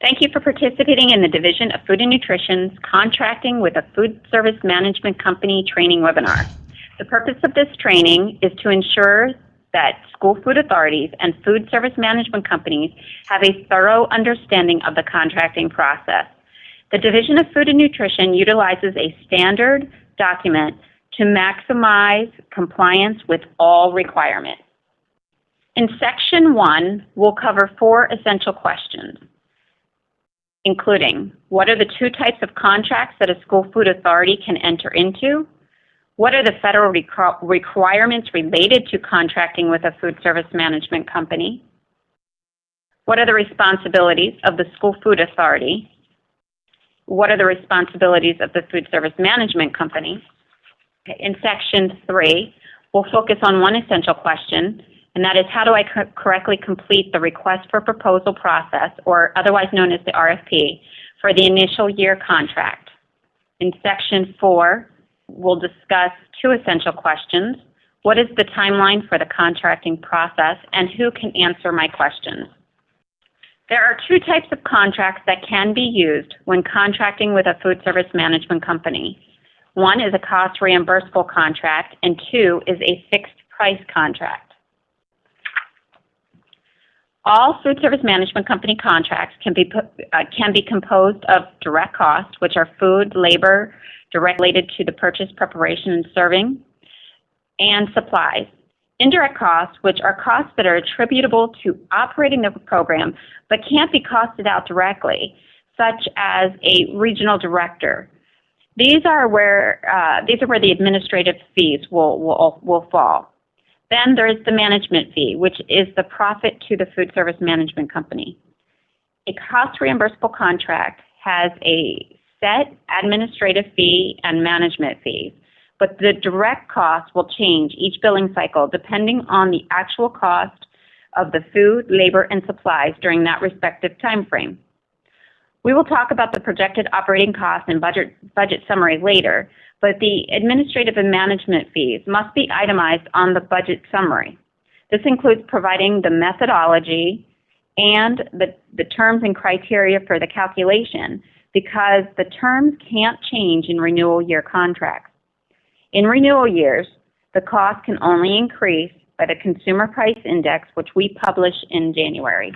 Thank you for participating in the Division of Food and Nutrition's Contracting with a Food Service Management Company training webinar. The purpose of this training is to ensure that school food authorities and food service management companies have a thorough understanding of the contracting process. The Division of Food and Nutrition utilizes a standard document to maximize compliance with all requirements. In Section 1, we'll cover 4 essential questions, including what are the 2 types of contracts that a school food authority can enter into? What are the federal requirements related to contracting with a food service management company? What are the responsibilities of the school food authority? What are the responsibilities of the food service management company? In Section 3, we'll focus on one essential question, and that is how do I correctly complete the request for proposal process, or otherwise known as the RFP, for the initial year contract. In Section 4, we'll discuss 2 essential questions. What is the timeline for the contracting process, and who can answer my questions? There are 2 types of contracts that can be used when contracting with a food service management company. One is a cost reimbursable contract, and 2 is a fixed price contract. All food service management company contracts can be composed of direct costs, which are food, labor, directly related to the purchase, preparation, and serving, and supplies. Indirect costs, which are costs that are attributable to operating the program but can't be costed out directly, such as a regional director. These are where the administrative fees will fall. Then there is the management fee, which is the profit to the food service management company. A cost reimbursable contract has a set administrative fee and management fees, but the direct cost will change each billing cycle depending on the actual cost of the food, labor, and supplies during that respective time frame. We will talk about the projected operating costs and budget summary later, but the administrative and management fees must be itemized on the budget summary. This includes providing the methodology and the terms and criteria for the calculation, because the terms can't change in renewal year contracts. In renewal years, the cost can only increase by the Consumer Price Index, which we publish in January.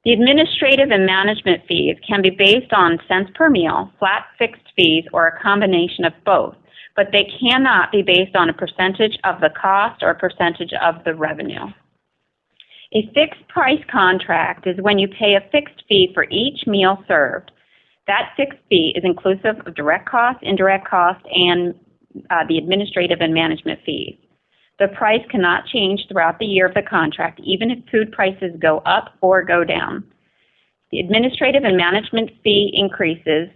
The administrative and management fees can be based on cents per meal, flat fixed fees, or a combination of both, but they cannot be based on a percentage of the cost or a percentage of the revenue. A fixed price contract is when you pay a fixed fee for each meal served. That fixed fee is inclusive of direct costs, indirect costs, and the administrative and management fees. The price cannot change throughout the year of the contract, even if food prices go up or go down. The administrative and management fee increases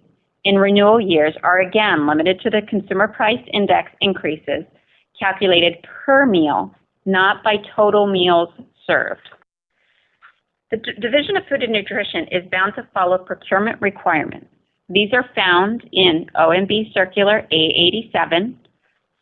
in renewal years are again limited to the Consumer Price Index increases, calculated per meal, not by total meals served. The Division of Food and Nutrition is bound to follow procurement requirements. These are found in OMB Circular A87,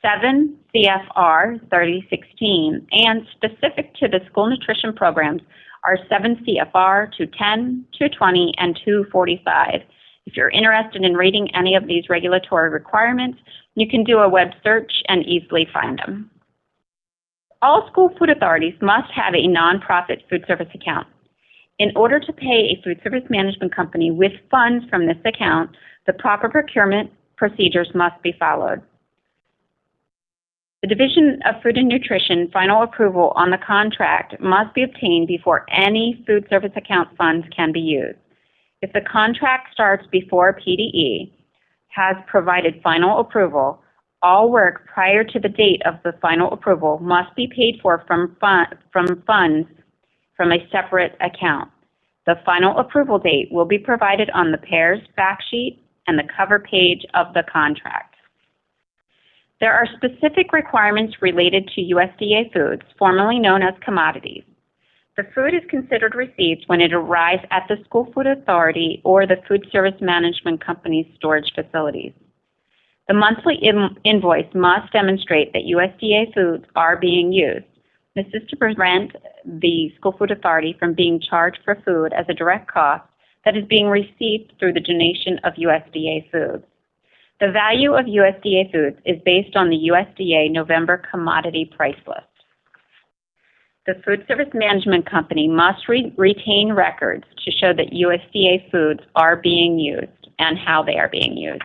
7 CFR 3016, and specific to the school nutrition programs are 7 CFR 210, 220, and 245. If you're interested in reading any of these regulatory requirements, you can do a web search and easily find them. All school food authorities must have a nonprofit food service account. In order to pay a food service management company with funds from this account, the proper procurement procedures must be followed. The Division of Food and Nutrition final approval on the contract must be obtained before any food service account funds can be used. If the contract starts before PDE has provided final approval, all work prior to the date of the final approval must be paid for from funds from a separate account. The final approval date will be provided on the PAIRS fact sheet and the cover page of the contract. There are specific requirements related to USDA foods, formerly known as commodities. The food is considered received when it arrives at the school food authority or the food service management company's storage facilities. The monthly invoice must demonstrate that USDA foods are being used. This is to prevent the school food authority from being charged for food as a direct cost that is being received through the donation of USDA foods. The value of USDA foods is based on the USDA November commodity price list. The Food Service Management Company must retain records to show that USDA foods are being used and how they are being used.